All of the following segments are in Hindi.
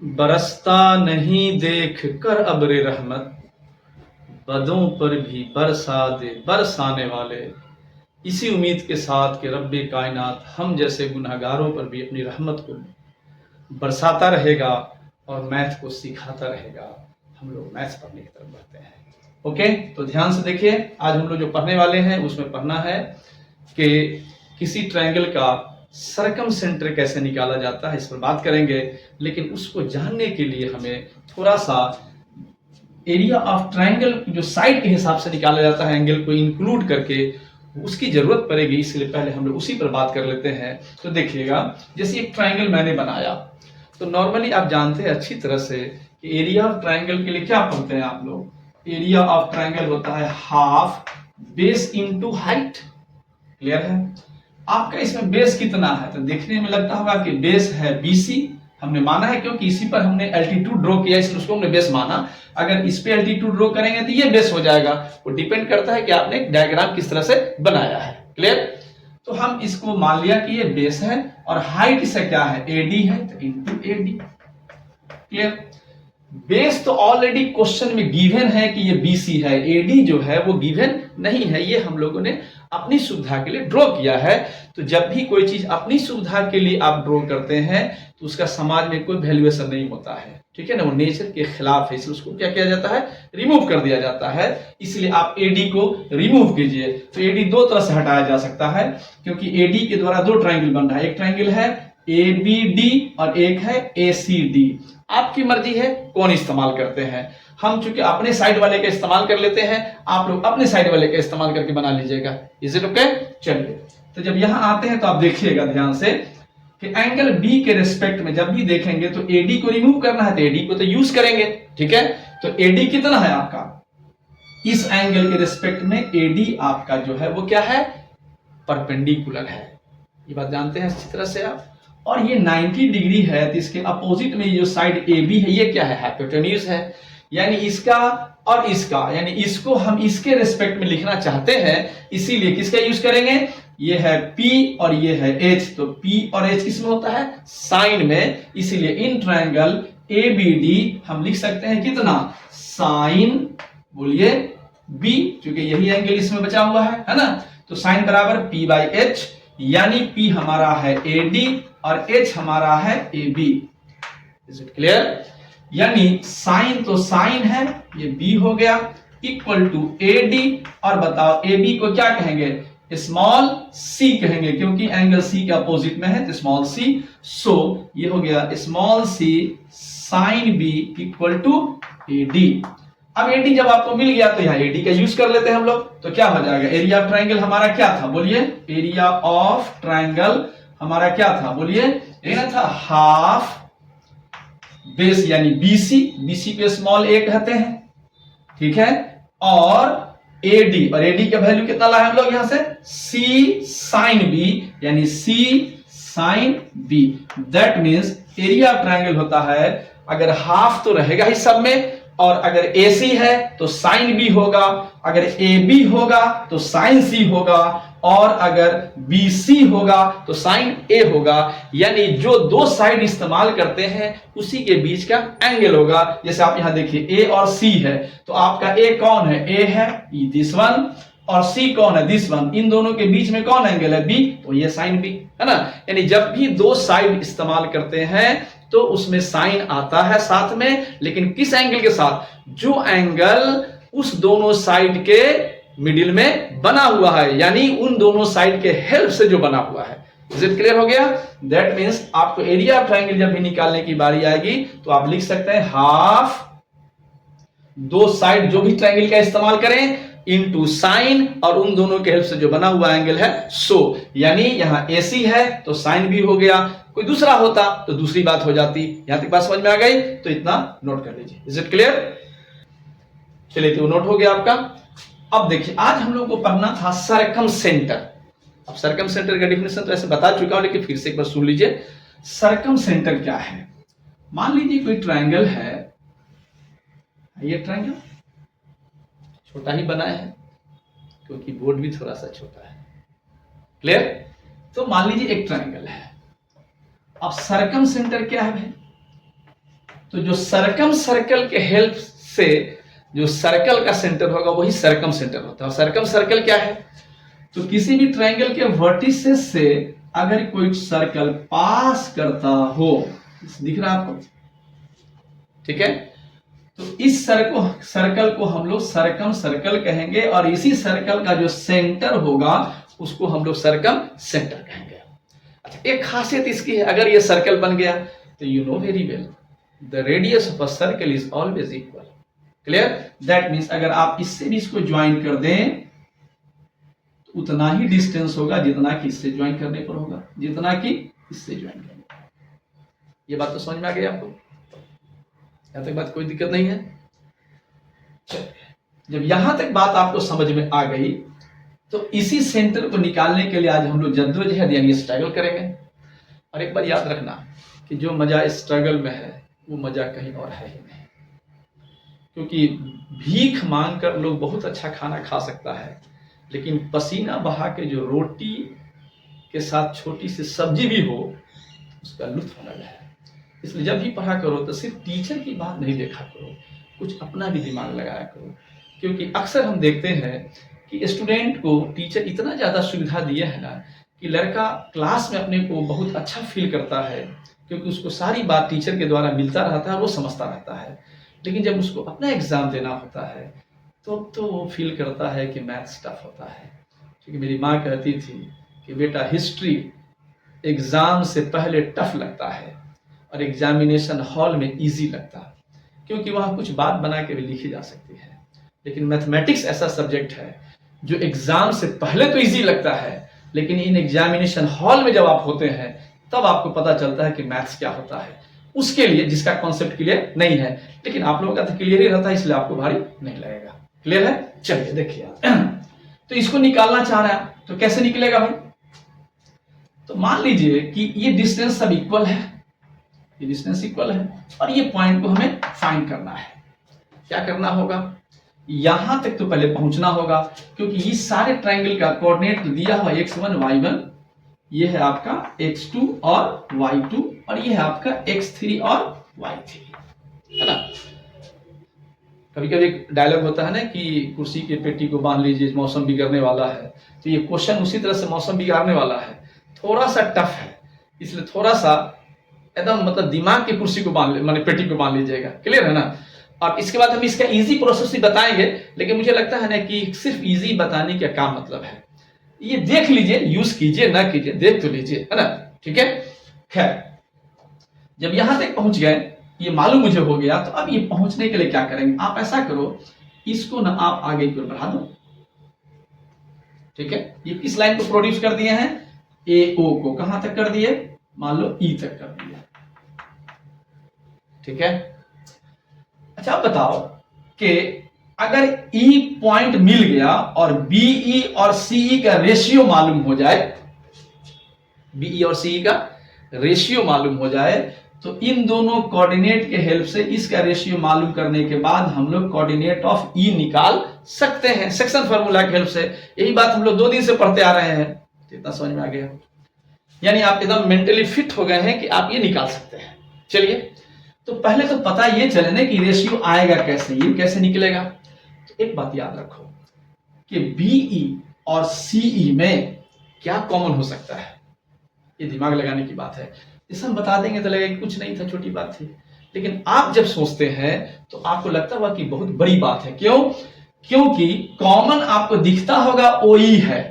बरसता नहीं देख कर अब्रे रहमत, बदों पर भी बरसा दे बरसाने वाले। इसी उम्मीद के साथ कि रब्बे कायनात हम जैसे गुनहगारों पर भी अपनी रहमत को बरसाता रहेगा और मैथ को सिखाता रहेगा। हम लोग मैथ्स पढ़ने की तरफ बढ़ते हैं। ओके, तो ध्यान से देखिए, आज हम लोग जो पढ़ने वाले हैं उसमें पढ़ना है कि किसी ट्रायंगल का सरकम सेंटर कैसे निकाला जाता है, इस पर बात करेंगे। लेकिन उसको जानने के लिए हमें थोड़ा सा एरिया ऑफ ट्रायंगल जो साइड के हिसाब से निकाला जाता है, एंगल को इंक्लूड करके, उसकी जरूरत पड़ेगी। इसलिए पहले हम लोग उसी पर बात कर लेते हैं। तो देखिएगा, जैसे एक ट्रायंगल मैंने बनाया, तो नॉर्मली आप जानते हैं अच्छी तरह से कि एरिया ऑफ ट्रायंगल के लिए क्या पढ़ते हैं आप लोग। एरिया ऑफ ट्रायंगल होता है half base into height. Clear है? आपका इसमें बेस कितना है, तो देखने में लगता होगा कि बेस है BC। हमने माना है क्योंकि इसी पर हमने एल्टीट्यूड ड्रॉ किया, इसलिए उसको हमने बेस माना। अगर इस पे एल्टीट्यूड ड्रॉ करेंगे तो ये बेस हो जाएगा। वो डिपेंड करता है कि आपने डायग्राम किस तरह से बनाया है। क्लियर? तो हम इसको मान लिया कि ये बेस है और हाइट इससे क्या है, AD है, तो इंटू AD। क्लियर? बेस तो ऑलरेडी क्वेश्चन में गिवन है कि ये BC है, AD जो है वो गिवन नहीं है, ये हम लोगों ने अपनी सुविधा के लिए ड्रॉ किया है। तो जब भी कोई चीज अपनी सुविधा के लिए आप ड्रॉ करते हैं तो उसका समाज में कोई वैल्यूएशन नहीं होता है, ठीक है ना, वो नेचर के खिलाफ है, इसलिए उसको क्या किया जाता है, रिमूव कर दिया जाता है। इसलिए आप AD को रिमूव कीजिए। तो AD दो तरह से हटाया जा सकता है, क्योंकि AD के द्वारा दो ट्रायंगल बन रहा है। एक ट्रायंगल है ABD और एक है ACD। आपकी मर्जी है कौन इस्तेमाल करते हैं। हम चूंकि अपने साइड वाले का इस्तेमाल कर लेते हैं, आप लोग अपने साइड वाले का इस्तेमाल करके बना लीजिएगा। Is it okay? चलिए, तो जब यहां आते हैं तो आप देखिएगा ध्यान से कि एंगल B के रिस्पेक्ट में जब भी देखेंगे तो AD को रिमूव करना है, तो AD को तो यूज करेंगे। ठीक है, तो AD कितना है आपका, इस एंगल के रिस्पेक्ट में AD आपका जो है वो क्या है, परपेंडिकुलर है। ये बात जानते हैं अच्छी तरह से आप। और ये 90 डिग्री है, तो इसके अपोजिट में जो साइड AB है ये क्या है, हाइपोटेन्यूज है। यानी इसका और इसका, यानी इसको हम इसके रिस्पेक्ट में लिखना चाहते हैं, इसीलिए किसका यूज करेंगे, ये है P और ये है H। तो P और H किसमें होता है, साइन में। इसीलिए इन ट्रायंगल ABD हम लिख सकते हैं कितना, साइन, बोलिए B, क्योंकि यही एंगल इसमें बचा हुआ है ना। तो साइन बराबर P/H, यानी P हमारा है AD और H हमारा है AB। Is it clear? यानी साइन तो साइन है, ये B हो गया, इक्वल टू AD। और बताओ AB को क्या कहेंगे, स्मॉल c कहेंगे, क्योंकि एंगल C के अपोजिट में है, तो स्मॉल c। सो ये हो गया small c sign B equal to AD। अब AD जब आपको मिल गया तो यहाँ AD का यूज कर लेते हैं हम लोग। तो क्या हो जाएगा, एरिया ऑफ ट्रायंगल हमारा क्या था, बोलिए, एरिया ऑफ ट्रायंगल हमारा क्या था, बोलिए, ये था हाफ बेस यानी BC पे स्मॉल a कहते हैं, ठीक है, और AD, और AD का वैल्यू कितना लाए हम लोग यहां से, C साइन B, यानी C sign B। That means area of triangle होता है, अगर हाफ तो रहेगा ही सब में, और अगर AC है तो साइन B होगा, अगर AB होगा तो साइन C होगा, और अगर BC होगा तो साइन A होगा। यानी जो दो साइड इस्तेमाल करते हैं उसी के बीच का एंगल होगा। जैसे आप यहां देखिए A और C है, तो आपका A कौन है, A है दिस वन, और C कौन है, दिस वन। इन दोनों के बीच में कौन एंगल है, B, तो ये साइन B है ना। यानी जब भी दो साइड इस्तेमाल करते हैं तो उसमें साइन आता है साथ में, लेकिन किस एंगल के साथ, जो एंगल उस दोनों साइड के मिडिल में बना हुआ है, यानी उन दोनों साइड के हेल्प से जो बना हुआ है। इज इट क्लियर हो गया? दैट मीन्स आपको एरिया ऑफ ट्रायंगल जब भी निकालने की बारी आएगी तो आप लिख सकते हैं हाफ, दो साइड जो भी ट्रायंगल का इस्तेमाल करें, इनटू साइन, और उन दोनों के हेल्प से जो बना हुआ एंगल है, सो। यानी यहां AC है तो साइन भी हो गया, कोई दूसरा होता तो दूसरी बात हो जाती। यहां तक बात समझ में आ गई? तो इतना नोट कर लीजिए। Is it clear? चलिए, तो नोट हो गया आपका। अब देखिए, आज हम लोग को पढ़ना था सरकम सेंटर। अब सरकम सेंटर का डिफिनेशन तो ऐसे बता चुका हूं, लेकिन फिर से एक बार सुन लीजिए। सरकम सेंटर क्या है, मान लीजिए कोई ट्रायंगल है, ये ट्रायंगल छोटा ही बना है क्योंकि बोर्ड भी थोड़ा सा छोटा है। क्लियर? तो मान लीजिए एक ट्रायंगल है। अब सरकम सेंटर क्या है भाई, तो जो सरकम सर्कल के हेल्प से जो सर्कल का सेंटर होगा वही सरकम सेंटर होता है। और सरकम सर्कल क्या है? तो किसी भी ट्रायंगल के वर्टिसेस से अगर कोई सर्कल पास करता हो, दिख रहा है आपको? ठीक है, तो इस सर्कल को हम लोग सरकम सर्कल कहेंगे और इसी सर्कल का जो सेंटर होगा उसको हम लोग सरकम सेंटर कहेंगे। अच्छा, एक खासियत इसकी है, अगर ये सर्कल बन गया तो you know very well the radius of a circle is always equal. Clear? That means अगर आप इससे भी इसको ज्वाइन कर दें तो उतना ही डिस्टेंस होगा जितना कि इससे ज्वाइन करने पर होगा, जितना कि इससे ज्वाइन करने पर। ये बात तो समझ में आ गई आपको? यहां तक बात कोई दिक्कत नहीं है? जब यहां तक बात आपको समझ में आ गई तो इसी सेंटर को निकालने के लिए आज हम लोग जद्दोजहद यानी स्ट्रगल करेंगे। और एक बार याद रखना कि जो मजा स्ट्रगल में है वो मजा कहीं और है ही नहीं, क्योंकि भीख मांग कर लोग बहुत अच्छा खाना खा सकता है, लेकिन पसीना बहा के जो रोटी के साथ छोटी सी सब्जी भी हो उसका लुत्फ अलग है। इसलिए जब भी पढ़ा करो तो सिर्फ टीचर की बात नहीं देखा करो, कुछ अपना भी दिमाग लगाया करो, क्योंकि अक्सर हम देखते हैं कि स्टूडेंट को टीचर इतना ज़्यादा सुविधा दिए है ना कि लड़का क्लास में अपने को बहुत अच्छा फील करता है, क्योंकि उसको सारी बात टीचर के द्वारा मिलता रहता है, वो समझता रहता है। लेकिन जब उसको अपना एग्जाम देना होता है तो वो फील करता है कि मैथ्स टफ होता है। क्योंकि मेरी माँ कहती थी कि बेटा हिस्ट्री एग्जाम से पहले टफ लगता है और एग्जामिनेशन हॉल में इजी लगता है, क्योंकि वहाँ कुछ बात बना के भी लिखी जा सकती है। लेकिन मैथमेटिक्स ऐसा सब्जेक्ट है जो एग्जाम से पहले तो इजी लगता है, लेकिन इन एग्जामिनेशन हॉल में जब आप होते हैं तब आपको पता चलता है कि मैथ्स क्या होता है। उसके लिए जिसका कॉन्सेप्ट क्लियर नहीं है, लेकिन आप लोगों का तो क्लियर ही रहता है, इसलिए आपको भारी नहीं लगेगा। क्लियर है? चलिए देखिए, तो इसको निकालना चाह रहे हैं तो कैसे निकलेगा भाई? तो मान लीजिए कि ये डिस्टेंस सब इक्वल है, ये डिस्टेंस इक्वल है और ये पॉइंट को हमें फाइंड करना है। क्या करना होगा? यहां तक तो पहले पहुंचना होगा, क्योंकि इस सारे ट्रायंगल का कोऑर्डिनेट दिया हुआ x1 y1, ये है आपका x2 और y2 और ये है आपका x3 और y3, है ना? कभी कभी एक डायलॉग होता है ना कि कुर्सी के पेटी को बांध लीजिए मौसम बिगड़ने वाला है, तो ये क्वेश्चन उसी तरह से मौसम बिगाड़ने वाला है। थोड़ा सा टफ है, इसलिए थोड़ा सा एकदम मतलब दिमाग की कुर्सी को बांध माने पेटी को बांध लीजिएगा। क्लियर है ना? और इसके बाद हम इसका इजी प्रोसेस ही बताएंगे, लेकिन मुझे लगता है ना कि सिर्फ इजी बताने का क्या मतलब है, ये देख लीजिए, यूज कीजिए ना कीजिए, देख तो लीजिए, है ना? ठीक है, खैर जब यहां तक पहुंच गए, ये मालूम मुझे हो गया, तो अब ये पहुंचने के लिए क्या करेंगे? आप ऐसा करो, इसको ना आप आगे की ओर बढ़ा दो। ठीक है, ये किस लाइन को प्रोड्यूस कर दिए हैं? ए ओ को कहां तक कर दिए? मान लो ई तक कर दिया। ठीक है, अच्छा अब बताओ कि अगर ई पॉइंट मिल गया और बीई और सीई का रेशियो मालूम हो जाए, बीई और सीई का रेशियो मालूम हो जाए, तो इन दोनों कोऑर्डिनेट के हेल्प से इसका रेशियो मालूम करने के बाद हम लोग कोऑर्डिनेट ऑफ ई निकाल सकते हैं सेक्शन फार्मूला की हेल्प से। यही बात हम लोग 2 दिन से पढ़ते आ रहे हैं, इतना समझ में आ गया, यानी आप एकदम मेंटली फिट हो गए हैं कि आप ये निकाल सकते हैं। चलिए, तो पहले तो पता ये चले ना कि रेशियो आएगा कैसे, ये कैसे निकलेगा। तो एक बात याद रखो कि बीई और सीई में क्या कॉमन हो सकता है, ये दिमाग लगाने की बात है। इसे हम बता देंगे तो लगेगा कि कुछ नहीं था, छोटी बात थी, लेकिन आप जब सोचते हैं तो आपको लगता होगा कि बहुत बड़ी बात है। क्यों? क्योंकि कॉमन आपको दिखता होगा ओई है,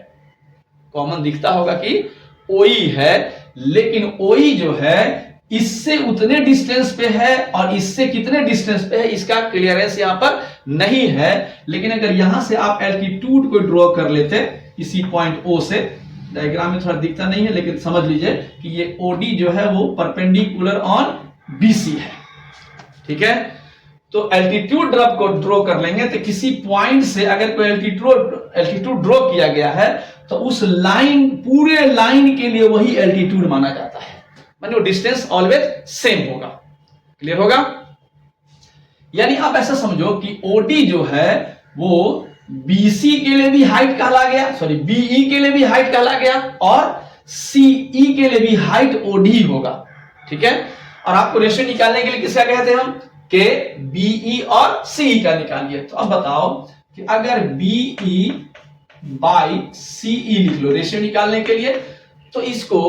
कॉमन दिखता होगा कि ओई है, लेकिन ओई जो है इससे उतने डिस्टेंस पे है और इससे कितने डिस्टेंस पे है इसका क्लियरेंस यहां पर नहीं है। लेकिन अगर यहां से आप एल्टीट्यूड को ड्रॉ कर लेते इसी पॉइंट ओ से, डायग्राम में थोड़ा दिखता नहीं है लेकिन समझ लीजिए कि ये ओडी जो है वो परपेंडिकुलर ऑन बीसी है। ठीक है, तो एल्टीट्यूड ड्रॉप को ड्रॉ कर लेंगे तो किसी पॉइंट से अगर कोई एल्टीट्यूड ड्रॉ किया गया है तो उस लाइन, पूरे लाइन के लिए वही एल्टीट्यूड माना जाता है, माने वो डिस्टेंस ऑलवेज सेम होगा। क्लियर होगा? यानी आप ऐसा समझो कि ओडी जो है वो बीसी के लिए भी हाइट कहला गया, सॉरी बीई के लिए भी हाइट कहला गया और सीई के लिए भी हाइट ओडी होगा। ठीक है, और आपको रेशियो निकालने के लिए किसका कहते हैं हम, के बीई और सीई का निकालिए। तो अब बताओ कि अगर बीई बाई सीई लिख लो रेशियो निकालने के लिए, तो इसको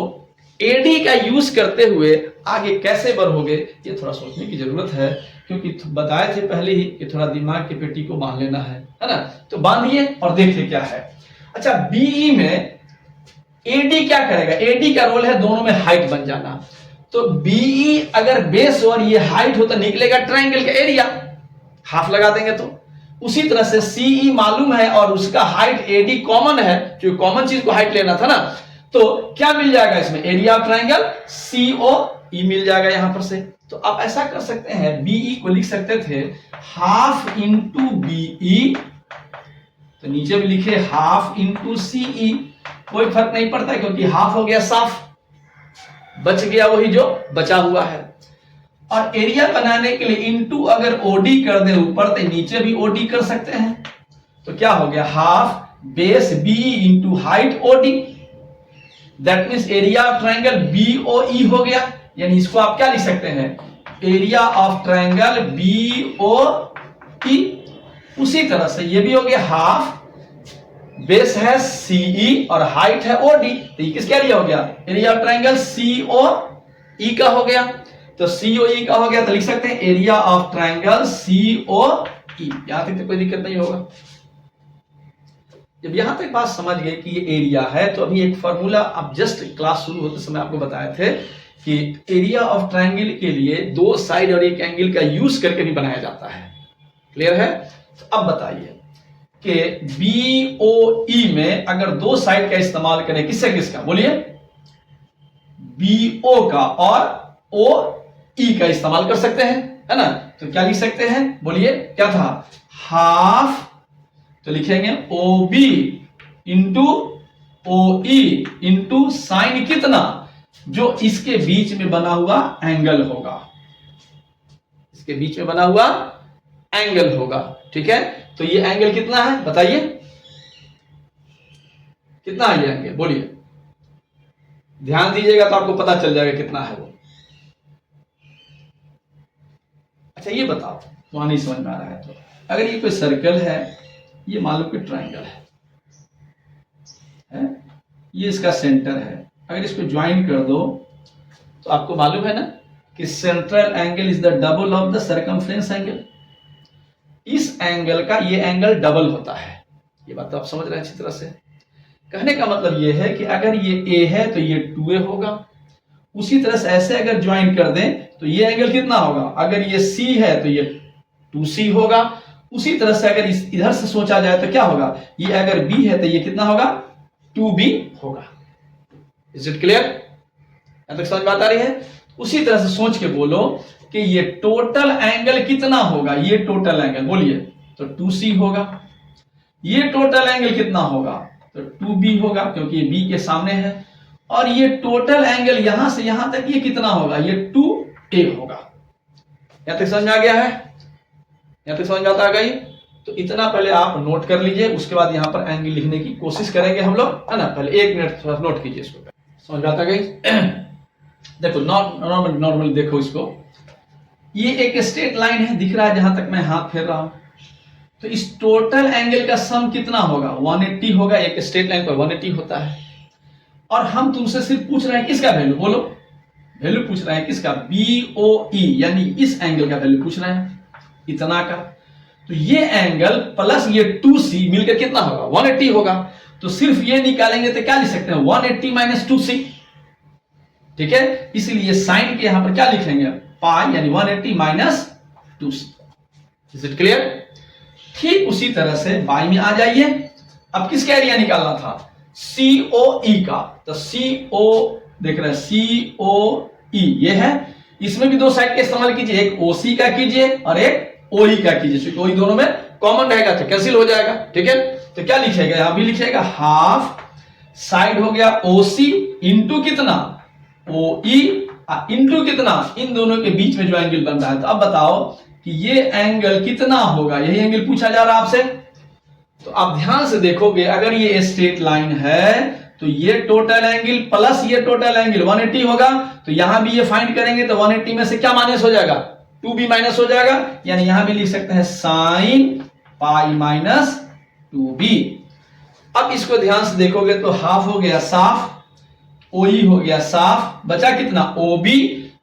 एडी का यूज करते हुए आगे कैसे बढ़ोगे, ये थोड़ा सोचने की जरूरत है, क्योंकि बताए थे पहले ही कि थोड़ा दिमाग की पेटी को बांध लेना है ना। तो बांधिए और देखिए क्या है। अच्छा, बीई में एडी क्या करेगा, एडी का रोल है दोनों में हाइट बन जाना। तो बीई अगर बेस और ये हाइट हो तो निकलेगा ट्रायंगल का एरिया, हाफ लगा देंगे तो। उसी तरह से सीई मालूम है और उसका हाइट एडी कॉमन है, जो कॉमन चीज को हाइट लेना था ना, तो क्या मिल जाएगा इसमें, एरिया ऑफ ट्रायंगल सीओ ई मिल जाएगा यहां पर से। तो आप ऐसा कर सकते हैं, बीई को लिख सकते थे हाफ इंटू बीई, तो नीचे भी लिखे हाफ इंटू सीई, कोई फर्क नहीं पड़ता क्योंकि हाफ हो गया साफ, बच गया वही जो बचा हुआ है। और एरिया बनाने के लिए इंटू अगर ओडी कर दे ऊपर तो नीचे भी ओडी कर सकते हैं, तो क्या हो गया half base BE into height OD, that means area of triangle BOE हो गया। यानी इसको आप क्या लिख सकते हैं, एरिया ऑफ ट्रायंगल बीओई। उसी तरह से ये भी हो गया हाफ बेस है सीई और हाइट है ओडी, तो ये किसका एरिया हो गया, एरिया ऑफ ट्रायंगल सीओई का हो गया। तो सीओई का हो गया तो लिख सकते हैं एरिया ऑफ ट्रायंगल सीओई। यहां तक तो कोई दिक्कत नहीं होगा। जब यहां तक बात समझ गए कि ये एरिया है, तो अभी एक फॉर्मूला आप जस्ट क्लास शुरू होते समय आपको बताए थे कि एरिया ऑफ ट्रायंगल के लिए दो साइड और एक एंगल का यूज करके भी बनाया जाता है। क्लियर है? तो अब बताइए कि बीओई में अगर दो साइड का इस्तेमाल करें, किससे किसका बोलिए, बीओ का और ओई का इस्तेमाल कर सकते हैं, है ना। तो क्या लिख सकते हैं बोलिए, क्या था, हाफ, तो लिखेंगे O B into O E into sine कितना, जो इसके बीच में बना हुआ एंगल होगा, इसके बीच में बना हुआ एंगल होगा। ठीक है, तो ये एंगल कितना है बताइए, कितना है ये एंगल बोलिए, ध्यान दीजिएगा तो आपको पता चल जाएगा कितना है वो। अच्छा ये बताओ, वहां नहीं समझ में आ रहा है तो, अगर ये कोई सर्कल है, ये मान लो कि ट्रायंगल है, ये इसका सेंटर है, अगर इसको ज्वाइन कर दो तो आपको मालूम है ना कि central angle is the double of the circumference angle. इस एंगल का ये एंगल डबल होता है, ये बात तो आप समझ रहे हैं अच्छी तरह से। कहने का मतलब ये है कि अगर ये ए है तो ये 2a होगा, उसी तरह से ऐसे अगर ज्वाइन कर दें तो ये एंगल कितना होगा, अगर ये c है तो ये 2c होगा। उसी तरह से अगर इधर से सोचा जाए तो क्या होगा, ये अगर b है तो ये कितना होगा, 2b होगा। Is it clear? यहां तक समझ बात आ रही है? उसी तरह से सोच के बोलो कि ये टोटल एंगल कितना होगा, ये टोटल एंगल बोलिए तो 2c होगा। ये टोटल एंगल कितना होगा, तो 2b होगा क्योंकि ये b के सामने है। और ये टोटल एंगल यहां से यहां तक ये कितना होगा, ये 2a होगा। यहां तक समझ में आ गया है? यहां तक समझ में आता गई? तो इतना पहले आप नोट कर लीजिए, उसके बाद यहां पर एंगल लिखने की कोशिश करेंगे हम लोग, है ना। पहले 1 मिनट थोड़ा नोट कीजिए इसको, समझ में आता गई? देखो नॉर्मल देखो इसको, ये एक स्ट्रेट लाइन है, दिख रहा है जहां तक मैं हाथ फेर रहा हूं। तो इस टोटल एंगल का सम कितना होगा, 180 होगा। एक स्ट्रेट लाइन पर 180 होता है। और हम तुमसे सिर्फ पूछ रहे हैं किसका वैल्यू, बोलो वैल्यू पूछ रहे हैं किसका, बीओई, यानी इस एंगल का वैल्यू पूछ रहे हैं, इतना का। तो ये एंगल प्लस ये 2c मिलकर कितना होगा, 180 होगा। तो सिर्फ ये निकालेंगे तो क्या लिख सकते हैं, 180 माइनस 2c। ठीक है, इसलिए साइन के यहां पर क्या लिखेंगे, पाई, यानी 180 minus 2c। Is it clear? ठीक उसी तरह से बाई में आ जाइए। अब किसका एरिया निकालना था, सीओई का। तो सीओ देख रहे हैं, सीओई ये है, इसमें भी दो साइड का इस्तेमाल कीजिए, एक ओसी का कीजिए और एक ओई का कीजिए, क्योंकि ओई दोनों में कॉमन रहेगा तो कैंसिल हो जाएगा। ठीक है, तो क्या लिखेगा, यहां भी लिखेगा हाफ साइड हो गया ओसी इंटू कितना, ओई इंटू कितना, इन दोनों के बीच में जो एंगल बन रहा है। तो अब बताओ कि ये एंगल कितना होगा, यही एंगल पूछा जा रहा है आपसे। तो आप ध्यान से देखोगे, अगर ये स्ट्रेट लाइन है तो ये टोटल एंगल प्लस ये टोटल एंगल 180 होगा। तो यहां भी ये फाइंड करेंगे तो 180 में से क्या माइनस हो जाएगा, 2b माइनस हो जाएगा, यानी यहां भी लिख सकते हैं साइन पाई माइनस 2b। अब इसको ध्यान से देखोगे तो हाफ हो गया साफ, OE हो गया साफ, बचा कितना OB।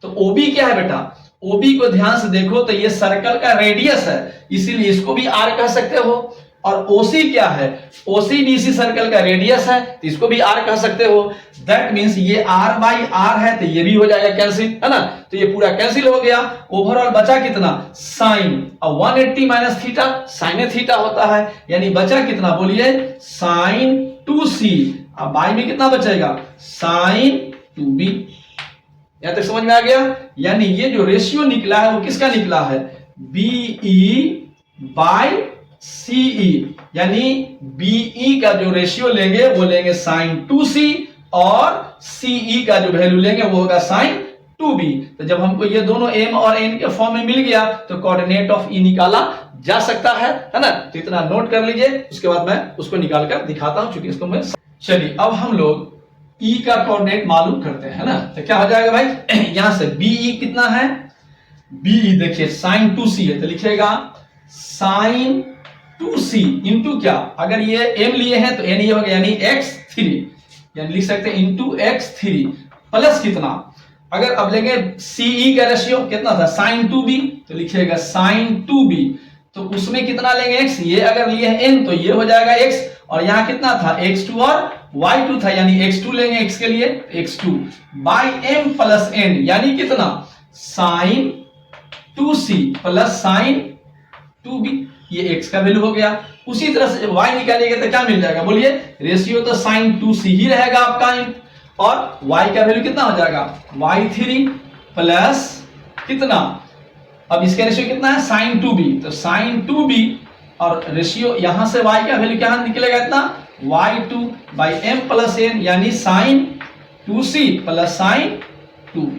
तो OB क्या है बेटा, OB को ध्यान से देखो तो ये सर्कल का रेडियस है, इसीलिए इसको भी R कह सकते हो। और OC क्या है, OC BC सर्कल का रेडियस है, तो इसको भी R कह सकते हो। दैट मींस ये R बाई R है, तो ये भी हो जाएगा कैंसिल, है ना। तो ये पूरा कैंसिल हो गया। ओवरऑल बचा कितना, साइन, और 180 माइनस थीटा साइन थीटा होता है, यानी बचा कितना बोलिए, साइन 2C। अब बाई में कितना बचेगा, साइन 2B। यहां तक समझ में आ गया। यानी ये जो रेशियो निकला है वो किसका निकला है, BE बाई CE, यानी BE का जो रेशियो लेंगे वो लेंगे साइन 2C, और CE का जो वैल्यू लेंगे वो होगा साइन 2B। तो जब हमको ये दोनों m और n के फॉर्म में मिल गया तो कोऑर्डिनेट ऑफ E निकाला जा सकता है ना। तो इतना नोट कर लीजिए, उसके बाद मैं उसको निकाल कर दिखाता हूं, क्योंकि इसको मैं। चलिए अब हम लोग E का कोऑर्डिनेट मालूम करते हैं ना। तो क्या हो जाएगा भाई, यहां से BE कितना है, BE देखिए साइन 2C है, तो लिखिएगा साइन 2C इंटू क्या, अगर ये m लिए हैं तो n ये हो गया, यानी x3, यानी लिख सकते हैं इंटू x3 प्लस कितना, अगर अब लेंगे CE का रेशियो कितना था साइन 2B, तो लिखिएगा साइन 2B, तो उसमें कितना लेंगे x, ये अगर लिए हैं n तो ये हो जाएगा x, और यहां कितना था x2 और y2 था, यानी x2 लेंगे x के लिए x2 by m plus n, यानी कितना sign 2C plus sine 2B, ये x का वैल्यू हो गया। उसी तरह से y निकालिएगा तो क्या मिल जाएगा बोलिए, रेशियो तो साइन 2C ही रहेगा आपका, और y का वैल्यू कितना हो जाएगा, y3 प्लस कितना, अब इसका रेशियो कितना है साइन 2B, तो साइन 2B, और रेशियो यहां से y का वैल्यू क्या निकलेगा इतना, y2 by m plus n, यानी sine 2C plus sine 2B।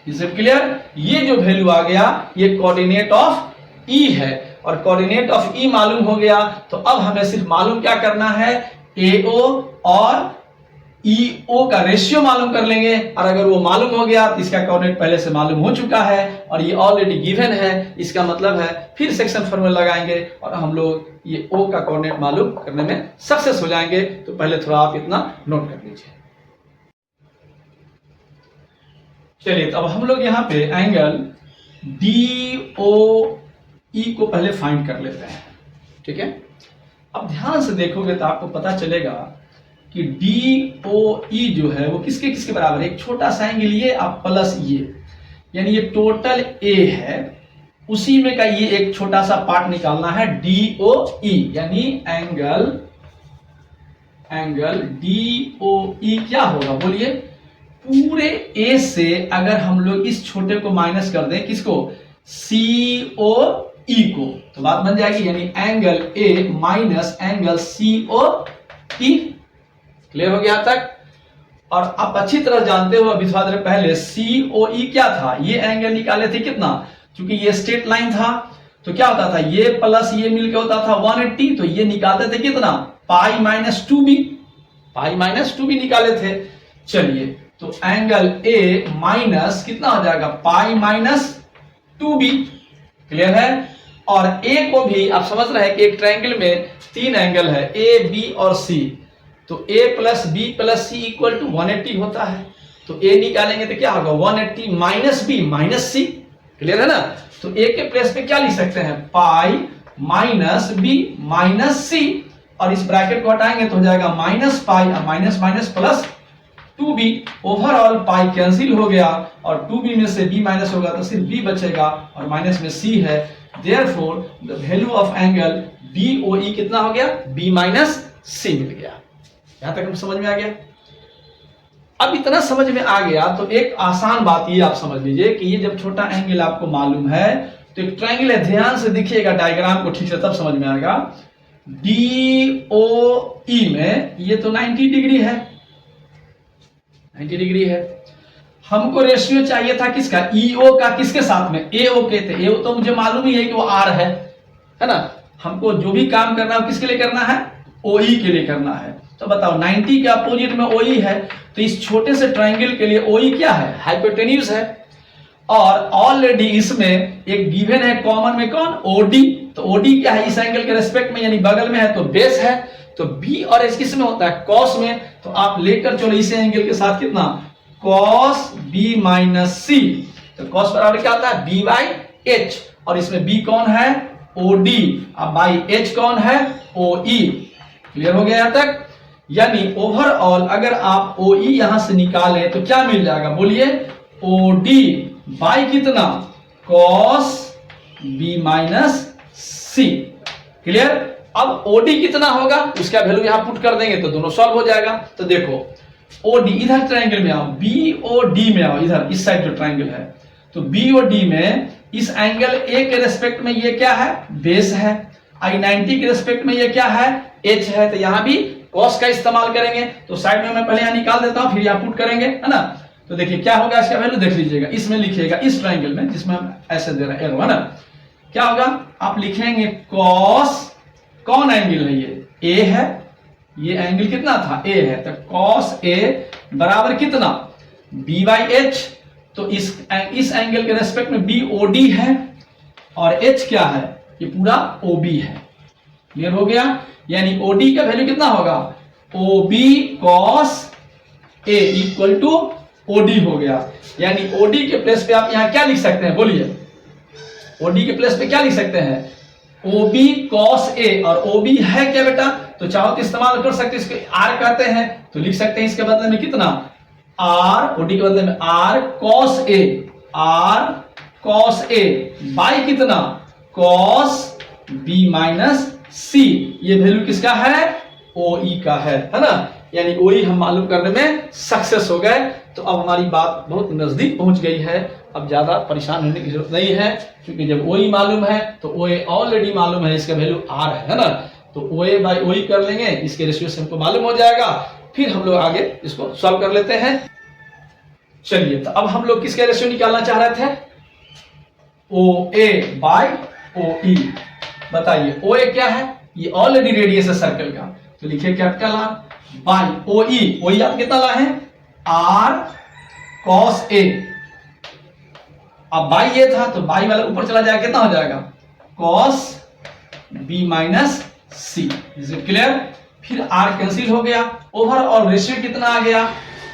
Is it clear. ये जो वैल्यू आ गया ये कोऑर्डिनेट ऑफ E है, और कोऑर्डिनेट ऑफ E मालूम हो गया। तो अब हमें सिर्फ मालूम क्या करना है, AO और EO का रेशियो मालूम कर लेंगे, और अगर वो मालूम हो गया तो इसका कोऑर्डिनेट पहले से मालूम हो चुका है और ये ऑलरेडी गिवन है। इसका मतलब है फिर सेक्शन फॉर्मूला लगाएंगे और हम लोग ये O का कोऑर्डिनेट मालूम करने में सक्सेस हो जाएंगे। तो पहले थोड़ा आप इतना नोट कर लीजिए। चलिए तो अब हम लोग यहाँ पे एंगल DOE को पहले फाइंड कर लेते हैं, ठीक है। अब ध्यान से देखोगे तो आपको पता चलेगा कि DOE जो है वो किसके किसके बराबर है, एक छोटा सा एंगल ये आप प्लस ये, यानी ये टोटल A है, उसी में का ये एक छोटा सा पार्ट निकालना है DOE, यानी एंगल DOE क्या होगा बोलिए, पूरे A से अगर हम लोग इस छोटे को माइनस कर दें, किसको, COE को, तो बात बन जाएगी, यानी angle A minus angle COE। Clear हो गया तक। और आप अच्छी तरह जानते हो अभी थोड़ा देर पहले COE क्या था, ये एंगल निकाले थे कितना, क्योंकि ये स्ट्रेट लाइन था तो क्या होता था, ये प्लस ये मिलकर होता था 180, तो ये निकालते थे कितना, पाई माइनस 2b निकाले थे। चलिए तो एंगल A माइनस कितना हो जाएगा, पाई माइनस 2b। क्लियर है। और A को भी आप समझ रहे हैं कि एक ट्रायंगल में 3 एंगल है A, B और C, तो A plus B plus C equal to 180 होता है। तो A निकालेंगे तो क्या होगा, 180 minus B minus C। Clear है ना। तो A के प्लेस पे क्या लिख सकते हैं, pi minus B minus C, और इस ब्रैकेट को हटाएंगे तो हो जाएगा माइनस पाई और minus minus plus 2b। Overall pi cancel हो गया और 2b में से b माइनस होगा तो सिर्फ b बचेगा और माइनस में c है। Therefore the value of angle DOE कितना हो गया, b माइनस c मिल गया। यहां तक हम समझ में आ गया। अब इतना समझ में आ गया तो एक आसान बात ये आप समझ लीजिए कि ये जब छोटा एंगल आपको मालूम है तो एक ट्रायंगल है, ध्यान से देखिएगा डायग्राम को ठीक से, तब समझ में आएगा। DOE में ये तो 90 डिग्री है, 90 डिग्री है। हमको रेशियो चाहिए था किसका, EO का किसके साथ में, AO के थे। AO तो मुझे मालूम ही है कि वो R है ना। हमको जो भी काम करना है किसके लिए करना है, OE के लिए करना है। तो बताओ 90 के अपोजिट में OE है, तो इस छोटे से ट्राइंगल के लिए OE क्या है? हाइपोटेन्यूज है। और ऑलरेडी इसमें एक गिवन है कॉमन में, कौन? OD। तो OD क्या है? इस एंगल के रेस्पेक्ट में यानी बगल में है तो बेस है। तो B और H किस में होता है? कॉस में। तो आप लेकर चलो इस एंगल के साथ कितना? Cos B minus C। तो कॉस बराबर क्या होता है? B by H। और इसमें B कौन है? OD। अब बाई H कौन है? OE। क्लियर हो गया यहां तक? यानी ओवरऑल अगर आप OE यहां से निकालें तो क्या मिल जाएगा? बोलिए, OD बाई कितना? Cos B minus C। Clear? अब OD कितना होगा उसका वैल्यू यहां पुट कर देंगे तो दोनों सॉल्व हो जाएगा। तो देखो OD, इधर ट्रायंगल में आओ, BOD में आओ, इधर इस साइड जो ट्रायंगल है, तो BOD में इस एंगल A के रेस्पेक्ट में ये क्या है? बेस है। आई 90 के रेस्पेक्ट में ये क्या है? H है। तो यहां भी कॉस का इस्तेमाल करेंगे। तो साइड में मैं पहले यहां निकाल देता हूं, फिर यहां पुट करेंगे, है ना? तो देखिए क्या होगा, इसका वैल्यू देख लीजिएगा। इसमें लिखिएगा, इस ट्रायंगल में जिसमें हम ऐसे दे रहे हैं एरो, है ना? क्या होगा? आप लिखेंगे कॉस, कौन एंगल है ये? A है। ये एंगल कितना था? A है। तो कॉस A बराबर कितना? B by H। तो इस एंगल के रेस्पेक्ट में BOD है और H क्या है? ये पूरा OB है। क्लियर हो गया? यानी OD का वैल्यू कितना होगा? OB cos A equal to OD हो गया। यानी OD के प्लेस पे आप यहां क्या लिख सकते हैं? बोलिए, OD के प्लेस पे क्या लिख सकते हैं? OB cos A। और OB है क्या बेटा? तो चाहो तो इस्तेमाल कर सकते हैं, इसको R कहते हैं, तो लिख सकते हैं इसके बदले में कितना? R, OD के बदले में R cos A, R cos A by कितना? cos B minus C। ये वैल्यू किसका है? OE का है ना? यानी OE हम मालूम करने में सक्सेस हो गए। तो अब हमारी बात बहुत नजदीक पहुंच गई है, अब ज्यादा परेशान होने की जरूरत नहीं है, क्योंकि जब OE मालूम है तो OA ऑलरेडी मालूम है, इसका वैल्यू R है ना? तो OA बाई OE कर लेंगे, इसके रेशियो से हमको मालूम हो जाएगा, फिर हम लोग आगे इसको सॉल्व कर लेते हैं। चलिए, तो अब हम लोग किसके रेशियो निकालना चाह रहे थे? OA by OE। बताइए OA क्या है? ये ऑलरेडी रेडियस है सर्कल का, तो लिखिए कैपिटल R बाई OE आप कितना ला है? R cos A। अब बाई ये था तो बाई वाला ऊपर चला जाएगा, कितना हो जाएगा? cos B minus C। Is it clear? फिर R कैंसिल हो गया, ओवरऑल रेशियो कितना आ गया?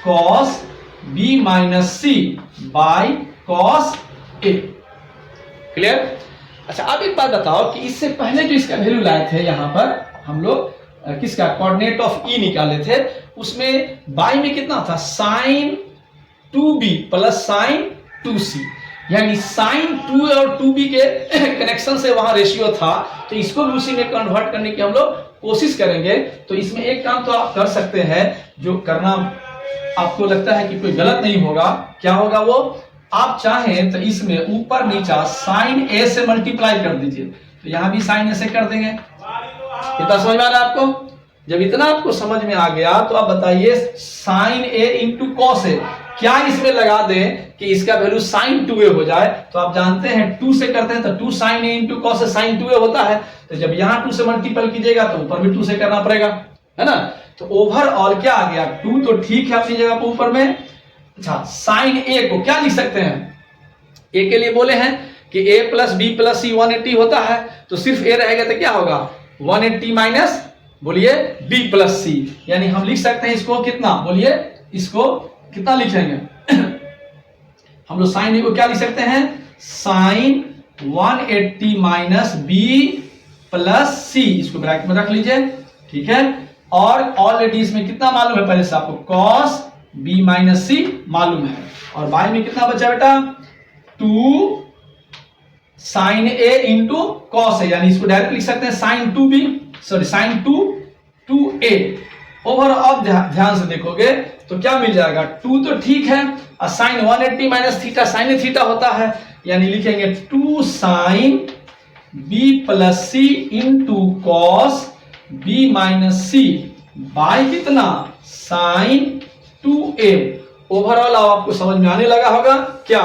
cos B minus C by cos A। Clear? अच्छा, अब एक बात बताओ कि इससे पहले जो इसका वैल्यू लाए थे यहां पर हम लोग किसका? कोऑर्डिनेट ऑफ E निकाले थे, उसमें बाई में कितना था? sin 2B plus sin 2C। यानी sin 2A और 2B के कनेक्शन से वहां रेशियो था, तो इसको भी उसी में कन्वर्ट करने की हम लोग कोशिश करेंगे। तो इसमें एक काम तो आप कर सकते हैं, जो करना आपको लगता है कि कोई गलत नहीं होगा। क्या होगा वो? आप चाहें तो इसमें ऊपर नीचा sin A से मल्टीप्लाई कर दीजिए, तो यहां भी sin A से कर देंगे। इतना समझ में आ रहा है आपको? जब इतना आपको समझ में आ गया तो आप बताइए sin A into cos A, क्या इसमें लगा दें कि इसका वैल्यू sin 2A हो जाए? तो आप जानते हैं 2 से करते हैं तो 2 sin A into cos A sin 2A होता है। तो जब यहां 2 से मल्टीपल कीजिएगा तो ऊपर भी 2 से करना पड़ेगा, है ना? तो ओवरऑल क्या आ गया? 2 तो ठीक है अपनी जगह पर ऊपर में। अच्छा, sin A को क्या लिख सकते हैं? A के लिए बोले हैं कि A plus B plus C 180 होता है, तो सिर्फ A रहेगा तो क्या होगा? 180 माइनस, बोलिए, B प्लस C। यानी हम लिख सकते हैं इसको कितना? बोलिए, इसको कितना लिखेंगे? हम लोग साइन A को क्या लिख सकते हैं? Sine 180 minus B plus C। इसको ब्रैकेट में रख लीजिए, ठीक है? और ऑलरेडी इसमें कितना मालूम है पहले से आपको? cos B माइनस C मालूम है। और बाई में कितना बचा बेटा? 2 sine A into cos A, यानी इसको डायरेक्ट लिख सकते हैं sign 2B, sorry sine 2A। Overall ध्यान से देखोगे तो क्या मिल जाएगा? 2 तो ठीक है, और sine 180 minus theta sine theta होता है, यानी लिखेंगे 2 sine B plus C into cos B minus C by कितना? Sine 2A। ओवरऑल आपको समझ में आने लगा होगा क्या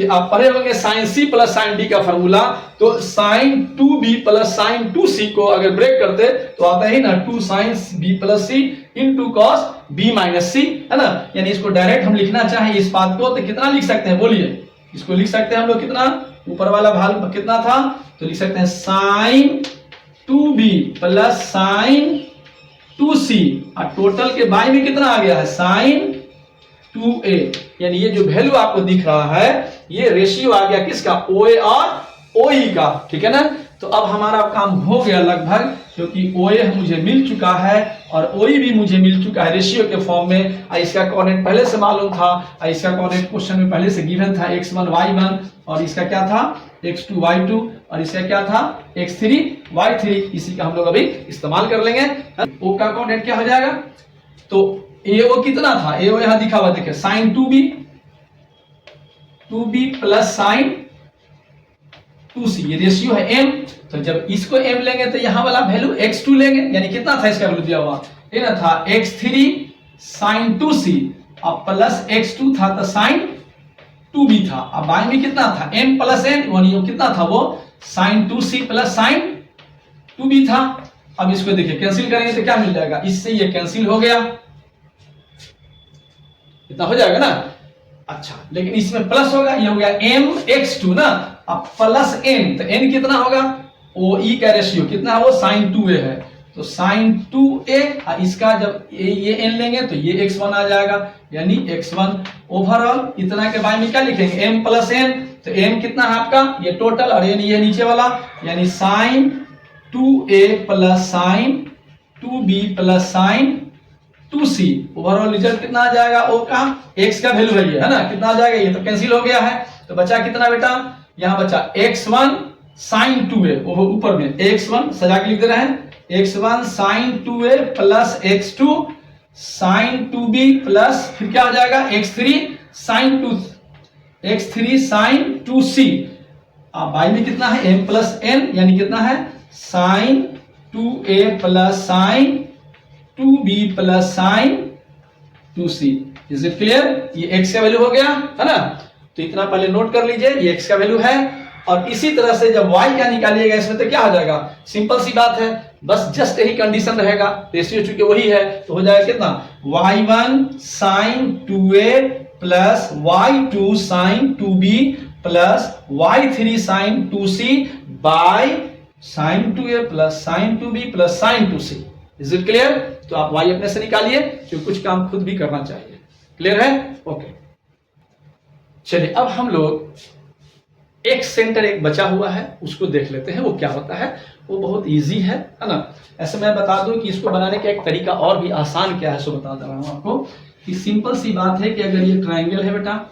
कि आप पढ़े होंगे sine C plus sine D का फॉर्मूला, तो sine 2b plus sine 2c को अगर ब्रेक करते तो आता है ना 2 साइन b प्लस सी इंटू कॉस b माइनस सी, है ना। यानी इसको डायरेक्ट हम लिखना चाहें इस बात को तो कितना लिख सकते हैं, बोलिए। इसको लिख सकते हैं हम लोग कितना, ऊपर वाला भाग कितना था, तो लिख सकते हैं sign 2b plus sine 2c और टोटल के बाई में कितना आ गया है साइन 2a। यानी ये जो वैल्यू आपको दिख रहा है ये रेशियो आ गया किसका, OA और OE का, ठीक है ना। तो अब हमारा काम हो गया लगभग, क्योंकि OA मुझे मिल चुका है और OE भी मुझे मिल चुका है रेशियो के फॉर्म में। इसका कोऑर्डिनेट पहले से मालूम था, इसका कोऑर्डिनेट क्वेश्चन में पहले से गिवन था x1 y1 और इसका क्या था x2 y2 और इसका क्या था x3 y3। इसी का हम लोग अभी इस्तेमाल कर लेंगे। O का कोऑर्डिनेट क्या हो जाएगा, तो AO कितना था, AO यहां दिखा हुआ देखिए sign 2b plus sine 2c, ये रेशियो है m। तो जब इसको m लेंगे तो यहां वाला वैल्यू x2 लेंगे, यानी कितना था इसका वैल्यू दिया हुआ, ये ना था x3 साइन 2c और प्लस x2 था तो साइन 2b था। अब बाई में कितना था m प्लस n, यानी कितना था वो sign 2c plus sine 2b था। अब इसको देखिए कैंसिल करेंगे तो क्या मिल जाएगा, इससे ये कैंसिल हो गया, इतना हो जाएगा ना। अच्छा, लेकिन इसमें प्लस होगा, ये हो गया mx2 ना, अब प्लस n, तो n कितना होगा, OE का रेशियो कितना है वो साइन 2a है, तो साइन 2a और इसका जब ये n लेंगे तो ये x1 आ जाएगा, यानी x1 ओवरऑल इतना के बारे में क्या लिखेंगे m प्लस n, तो m कितना है आपका ये टोटल और n ये नीचे वाला, यानी sine 2a plus sine 2b plus sine 2c। Overall result कितना आ जाएगा, O का x का वैल्यू है ना, कितना आ जाएगा, ये तो कैंसिल हो गया है, तो बचा कितना बेटा, यहां बचा x1 साइन 2a, वो ऊपर में x1 सजा के लिख दे रहे हैं, x1 sign 2a plus x2 sign 2b plus फिर क्या आ जाएगा x3 साइन 2c। अब बाई में कितना है m प्लस n, यानी कितना है sine 2a plus sine 2b plus sine 2c। Is it clear, ये x का वैल्यू हो गया है ना। तो इतना पहले नोट कर लीजिए, ये x का वैल्यू है। और इसी तरह से जब y का निकालिएगा इसमें तो क्या आ जाएगा, सिंपल सी बात है, बस जस्ट यही कंडीशन रहेगा, रेशियो चूंकि वही है तो हो जाएगा कितना y1 sine 2a plus y2 sine 2b plus y3 sine 2c by sine 2a plus sine 2b plus sine 2c। Is it clear, तो आप y अपने से निकालिए, क्योंकि कुछ काम खुद भी करना चाहिए। क्लियर है, ओके। चलिए अब हम लोग एक सेंटर एक बचा हुआ है उसको देख लेते हैं, वो क्या होता है, वो बहुत इजी है ना। ऐसे मैं बता दूं कि इसको बनाने का एक तरीका और भी आसान क्या है, सो बता दे रहा हूं आपको कि सिंपल सी बात है कि अगर ये ट्राइंगल है बेटा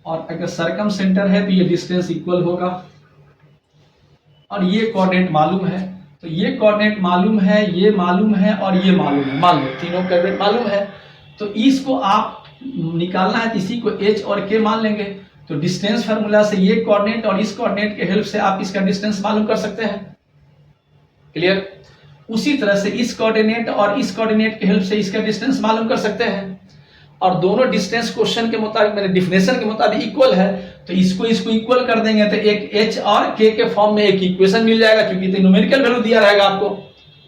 और अगर सर्कम सेंटर है तो ये डिस्टेंस इक्वल होगा, और ये कोऑर्डिनेट मालूम है, तो ये कोऑर्डिनेट मालूम है, ये मालूम है और ये मालूम है, मान लो तीनों कोऑर्डिनेट मालूम है, तो इसको आप निकालना है तो इसी को h और k मान लेंगे। तो डिस्टेंस फार्मूला से ये कोऑर्डिनेट और इस कोऑर्डिनेट के हेल्प से आप इसका डिस्टेंस मालूम कर सकते हैं। क्लियर, उसी तरह से इस कोऑर्डिनेट और इस कोऑर्डिनेट के हेल्प से इसका डिस्टेंस मालूम कर सकते हैं, और दोनों डिस्टेंस क्वेश्चन के मुताबिक मेरे डिफिनेशन के मुताबिक इक्वल है, तो इसको इक्वल कर देंगे तो एक h और k के फॉर्म में एक इक्वेशन मिल जाएगा, क्योंकि तो न्यूमेरिकल वैल्यू दिया रहेगा आपको।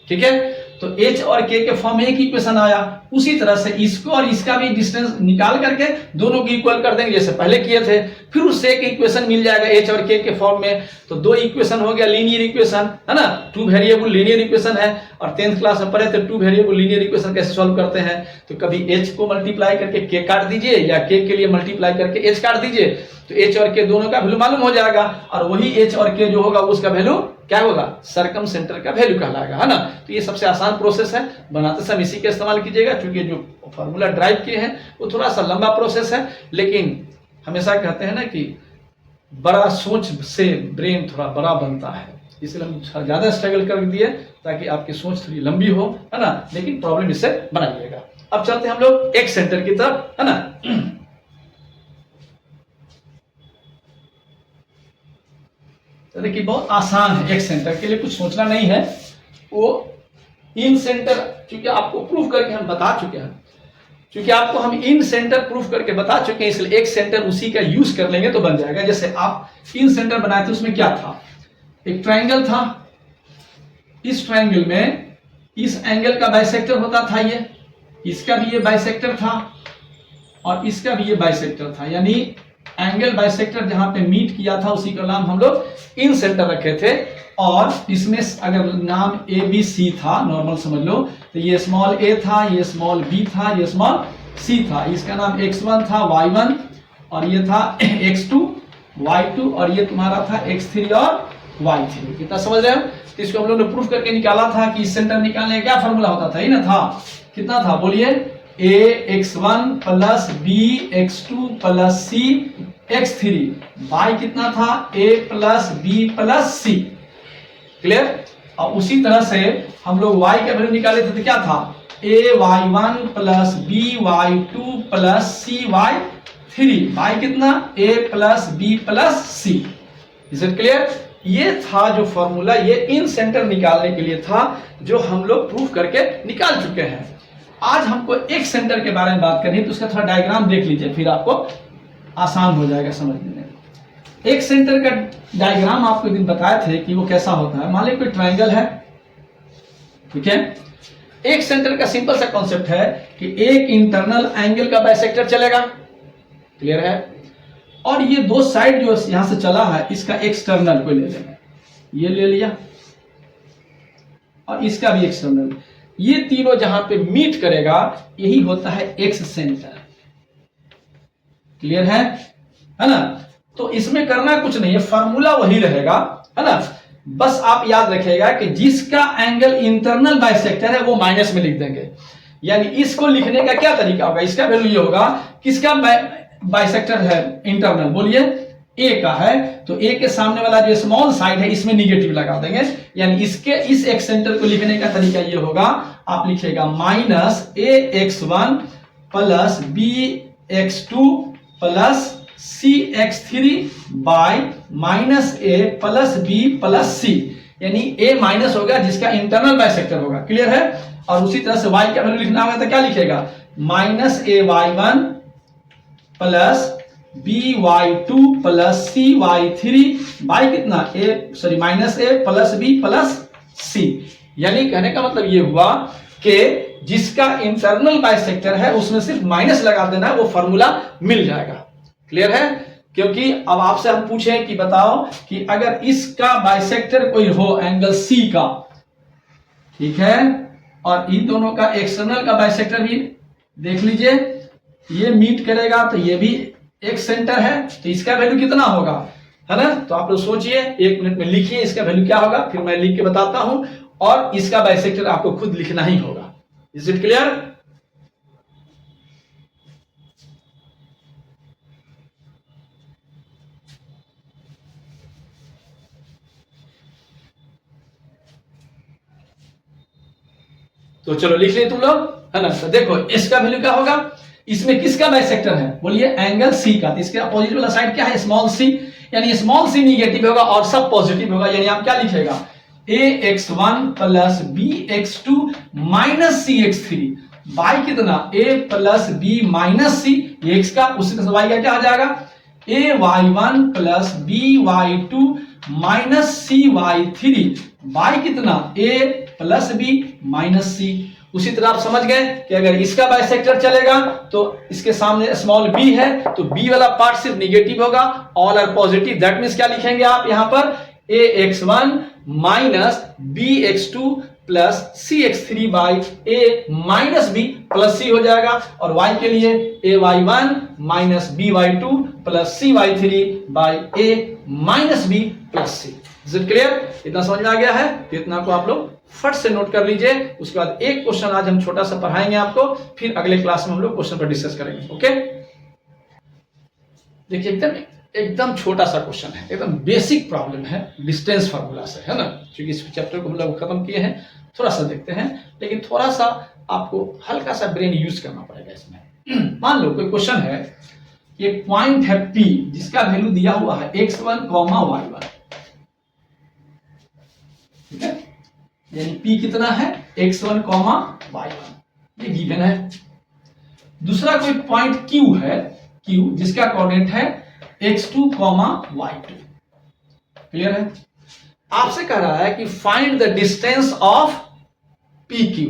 ठीक है, तो h और k के फॉर्म में एक इक्वेशन आया। उसी तरह से इसको और इसका भी डिस्टेंस निकाल करके दोनों को इक्वल कर देंगे जैसे पहले किए थे, फिर उससे एक इक्वेशन मिल जाएगा h और k के फॉर्म में। तो दो इक्वेशन हो गया लीनियर इक्वेशन, है ना, टू वेरिएबल लीनियर इक्वेशन है। और 10th क्लास में पढ़े थे टू वेरिएबल लीनियर इक्वेशन कैसे सॉल्व करते हैं, तो कभी h को मल्टीप्लाई करके k काट दीजिए या k के लिए मल्टीप्लाई करके h काट दीजिए, तो h और k दोनों का वैल्यू मालूम हो जाएगा, और वही h और k जो होगा उसका वैल्यू क्या होगा, सरकम सेंटर का वैल्यू कहलाएगा, है ना। तो ये सबसे आसान प्रोसेस है, बनाते समय इसी का इस्तेमाल कीजिएगा, क्योंकि जो फॉर्मूला ड्राइव किए हैं वो थोड़ा सा लंबा प्रोसेस है, लेकिन हमेशा कहते हैं ना कि बड़ा सोच से ब्रेन थोड़ा बड़ा बनता है, इसलिए हम ज्यादा स्ट्रगल कर दिए ताकि आपकी सोच थोड़ी लंबी हो, है ना, लेकिन प्रॉब्लम इससे बनाइएगा। अब चलते हैं हम लोग एक सेंटर की तरफ, है ना। तो देखिए बहुत आसान है, एक सेंटर के लिए कुछ सोचना नहीं है, वो इन सेंटर, क्योंकि आपको प्रूफ करके हम बता चुके हैं, क्योंकि आपको हम इन सेंटर प्रूफ करके बता चुके हैं, इसलिए एक सेंटर उसी का यूज कर लेंगे तो बन जाएगा। जैसे आप इन सेंटर बनाए थे, उसमें क्या था, एक ट्रायंगल था, इस ट्रायंगल में इस एंगल का बाइसेक्टर होता था, ये इसका भी ये बाइसेक्टर था और इसका भी ये बाइसेक्टर था, यानी एंगल बाइसेक्टर जहां पे मीट किया था उसी का नाम हम लोग इन सेंटर रखे थे। और इसमें अगर नाम ए बी सी था, नॉर्मल समझ लो, तो ये स्मॉल ए था, ये स्मॉल बी था, ये स्मॉल सी था, इसका नाम x1 था, y1, और ये था x2, y2, और ये तुम्हारा था x3 और y3। कितना समझ रहे हो? तो इसको हम लोग ने प्रूफ करके निकाला था कि इस सेंटर निकालने का क्या फॉर्मूला होता था, ही ना था, कितना था बोलिए, a x1 plus b x2 plus c x3, y कितना था, a plus b plus c। Clear? और उसी तरह से हम लोग y का वैल्यू निकाले थे तो क्या था, a y1 plus b y2 plus c y3, y कितना, a plus b plus c। Is it clear? ये था जो फॉर्मूला, ये इन सेंटर निकालने के लिए था, जो हम लोग प्रूफ करके निकाल चुके हैं। आज हमको एक सेंटर के बारे में बात करनी है, तो उसका थोड़ा डायग्राम देख लीजिए, फिर आपको आसान हो जाएगा समझने में। एक सेंटर का डायग्राम आपको एक दिन बताए थे कि वो कैसा होता है। मान लीजिए कोई ट्रायंगल है, ठीक है, एक सेंटर का सिंपल सा कॉन्सेप्ट है कि एक इंटरनल एंगल का बाइसेक्टर चलेगा, क्लियर है, और ये दो साइड जो यहां से चला है इसका एक्सटर्नल को ले लेंगे, ये ले लिया और इसका भी एक्सटर्नल, ये तीनों जहां पे मीट करेगा यही होता है एक्स सेंटर। क्लियर है ना? तो इसमें करना कुछ नहीं है, फॉर्मूला वही रहेगा, है ना, बस आप याद रखिएगा कि जिसका एंगल इंटरनल बाइसेक्टर है वो माइनस में लिख देंगे। यानी इसको लिखने का क्या तरीका होगा, इसका वैल्यू ये होगा, किसका बाइसेक्टर है इंटरनल, बोलिए ए का है, तो ए के सामने वाला जो स्मॉल साइड है इसमें निगेटिव लगा देंगे। यानी इसके इस एक्स सेंटर को लिखने का तरीका ये होगा, आप लिखिएगा minus A x1 plus B x2 plus C x3 by minus A plus B plus C, यानी ए माइनस होगा जिसका इंटरनल बाइसेक्टर होगा। क्लियर है? और उसी तरह से y का वैल्यू लिखना होगा तो क्या लिखेगा, minus A y1 plus B y2 plus C y3 by कितना, minus A plus B plus C. यानी कहने का मतलब ये हुआ कि जिसका इंटरनल बाइसेक्टर है उसमें सिर्फ माइनस लगा देना है, वो फॉर्मूला मिल जाएगा। क्लियर है? क्योंकि अब आपसे हम पूछें कि बताओ कि अगर इसका बाइसेक्टर कोई हो एंगल सी का, ठीक है, और इन दोनों का एक्सटर्नल का बाइसेक्टर भी देख लीजिए, ये मीट करेगा तो ये भी एक सेंटर है, तो इसका वैल्यू कितना होगा, है ना? तो आप लोग सोचिए, एक मिनट में लिखिए इसका वैल्यू क्या होगा, फिर मैं लिख के बताता हूं, और इसका बाइसेक्टर आपको खुद लिखना ही होगा। Is it clear? तो चलो लिख लिए तुम लोग, है ना? तो देखो इसका वैल्यू क्या होगा, इसमें किसका बाइसेक्टर है, बोलिए एंगल सी का, तो इसके अपोजिट वाला साइड क्या है, स्मॉल सी, यानी स्मॉल सी निगेटिव होगा और सब पॉजिटिव होगा। यानी आप क्या लिखेगा, A x1 plus B x2 minus C x3 by कितना, A plus B minus C, ये x का, उसी तरह y का क्या आ जाएगा, A y1 plus B y2 minus C y3 by कितना, A plus B minus C. उसी तरह आप समझ गए कि अगर इसका बाइसेक्टर चलेगा तो इसके सामने स्मॉल b है, तो b वाला पार्ट सिर्फ निगेटिव होगा, all are positive. That means क्या लिखेंगे आप यहां पर, a x1 minus b x2 plus c x3 by a minus b plus c हो जाएगा, और y के लिए a y1 minus b y2 plus c y3 by a minus b plus c। Is it clear? इतना समझ में आ गया है? तो इतना को आप लोग फट से नोट कर लीजिए। उसके बाद एक क्वेश्चन आज हम छोटा सा पढ़ाएंगे आपको, फिर अगले क्लास में हम लोग क्वेश्चन पर डिस्कस करेंगे। ओके, देखिए एकदम छोटा सा क्वेश्चन है, एकदम बेसिक प्रॉब्लम है, डिस्टेंस फार्मूला से, है ना? क्योंकि इस चैप्टर को हम लोग खत्म किए हैं, थोड़ा सा देखते हैं, लेकिन थोड़ा सा आपको हल्का सा ब्रेन यूज करना पड़ेगा इसमें। मान लो कोई क्वेश्चन है, एक पॉइंट है P जिसका वैल्यू दिया हुआ है x1, y1, ठीक है, यानी P कितना है, x1, y1, ये गिवन है। दूसरा कोई पॉइंट Q है, Q जिसका कोऑर्डिनेट है x2, y2। क्लियर है? आपसे कह रहा है कि find the distance of PQ,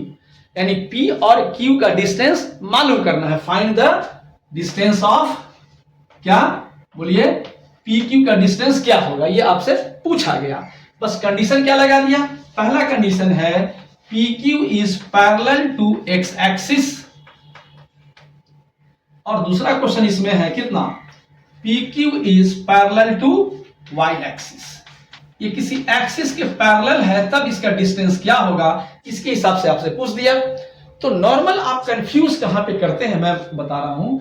यानी P और Q का डिस्टेंस मालूम करना है। फाइंड द डिस्टेंस ऑफ, क्या बोलिए, PQ का डिस्टेंस क्या होगा, ये आपसे पूछा गया। बस कंडीशन क्या लगा दिया? पहला कंडीशन है PQ is parallel to x axis, और दूसरा क्वेश्चन इसमें है कितना, PQ is parallel to y axis. ये किसी एक्सिस के पैरेलल है तब इसका डिस्टेंस क्या होगा, इसके हिसाब से आपसे पूछ दिया। तो नॉर्मल आप कंफ्यूज कहां पे करते हैं, मैं बता रहा हूं।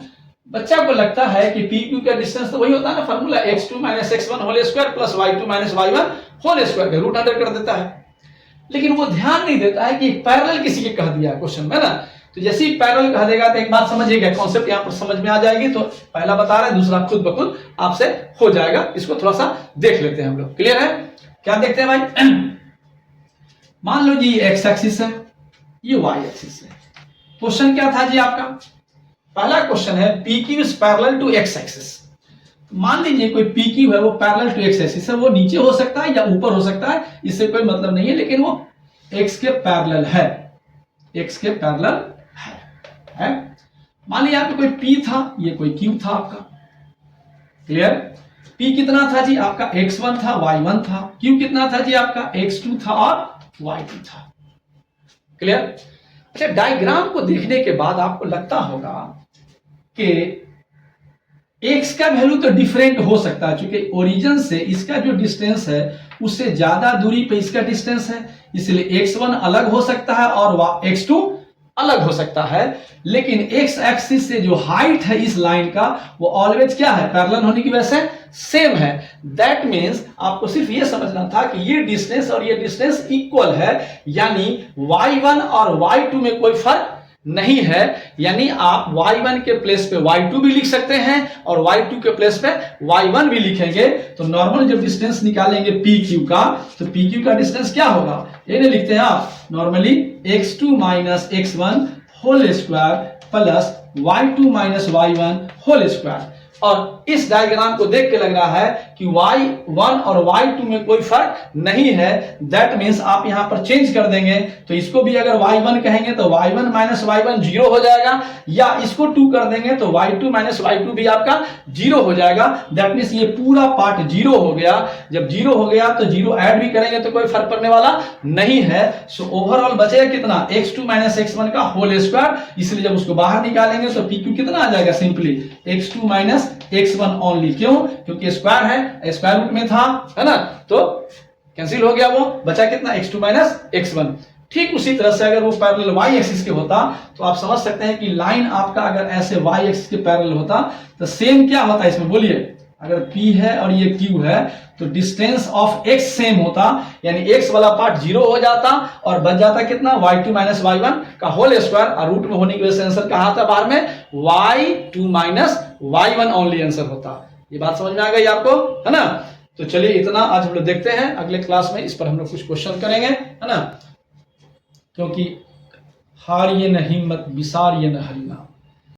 बच्चा को लगता है कि PQ का डिस्टेंस तो वही होता है ना, formula x2 - x1 whole square plus y2 - y1 whole square का रूट अंडर कर देता है। लेकिन वो ध्यान नहीं देता है कि पैरेलल किसी के कह दिया क्वेश्चन में ना। तो जैसे ही पैरेलल कह देगा तो एक बात समझिएगा, कॉन्सेप्ट यहां पर समझ में आ जाएगी। तो पहला बता रहे हैं, दूसरा खुद ब खुद आपसे हो जाएगा। इसको थोड़ा सा देख लेते हैं हम लोग। क्लियर है? क्या देखते हैं भाई? मान लो जी ये एक्स एक्सिस है, ये वाई एक्सिस है। क्वेश्चन क्या था जी आपका? पहला क्वेश्चन है PQ is parallel to X axis. मान लीजिए कोई PQ है वो पैरेलल टू एक्स एक्सिस है, वो नीचे हो सकता है या ऊपर हो सकता है, इससे कोई मतलब नहीं है, लेकिन वो x के पैरेलल है, x के पैरेलल है। मान लीजिए यहाँ पे कोई P था, ये कोई Q था आपका। क्लियर? P कितना था जी आपका? x1 था, y1 था। Q कितना था जी आपका? x2 था और y2 था। क्लियर? अच्छा, डायग्राम को देखने के बाद आपको लगता होगा कि x का वैल्यू तो डिफरेंट हो सकता है, क्योंकि ओरिजिन से इसका जो डिस्टेंस है उससे ज्यादा दूरी पे इसका डिस्टेंस है, इसलिए x1 अलग हो सकता है और x2 अलग हो सकता है। लेकिन x एक्सिस से जो हाइट है इस लाइन का वो ऑलवेज क्या है? पैरेलल होने की वजह से सेम है। दैट मींस आपको सिर्फ ये समझना था कि ये डिस्टेंस और ये डिस्टेंस इक्वल है, यानी y1 और y2 में कोई फर्क नहीं है। यानी आप y1 के प्लेस पे y2 भी लिख सकते हैं और y2 के प्लेस पे y1 भी लिखेंगे। तो नॉर्मल जब डिस्टेंस निकालेंगे PQ का, तो PQ का डिस्टेंस क्या होगा? ये नहीं लिखते हैं आप normally x2 - x1 whole square plus y2 - y1 whole square. और इस डायग्राम को देख के लग रहा है कि y1 और y2 में कोई फर्क नहीं है। दैट मींस आप यहां पर चेंज कर देंगे, तो इसको भी अगर y1 कहेंगे तो y1 - y1 जीरो हो जाएगा, या इसको 2 कर देंगे तो y2 - y2 भी आपका जीरो हो जाएगा। दैट मींस ये पूरा पार्ट जीरो हो गया। जब जीरो हो गया तो जीरो ऐड भी करेंगे तो कोई फर्क पड़ने वाला नहीं है। सो ओवरऑल बचेगा कितना? x2 - x1 का होल स्क्वायर। इसलिए जब उसको बाहर निकालेंगे तो PQ कितना आ जाएगा? Simply x2 - x1 only. क्यों? क्योंकि स्क्वायर है, स्क्वायर रूट में था, है ना, तो कैंसिल हो गया, वो बचा कितना? x2 - x1। ठीक उसी तरह से अगर वो पैरेलल y एक्सिस के होता तो आप समझ सकते हैं कि लाइन आपका अगर ऐसे y एक्सिस के पैरेलल होता तो सेम क्या होता है इसमें, बोलिए? अगर P है और ये Q है तो डिस्टेंस ऑफ x सेम होता, यानी x वाला पार्ट जीरो हो जाता और बच जाता कितना? y2 - y1 का होल स्क्वायर। और रूट में होने की वजह से आंसर कहां आता बाहर में? y2 - y1 ओनली आंसर होता। ये बात समझ में आ गई आपको, है ना? तो चलिए इतना आज हम लोग देखते हैं। अगले क्लास में इस पर हम लोग कुछ क्वेश्चन करेंगे, है ना, क्योंकि हारिए न हिम्मत विसारिए न हरिनाम।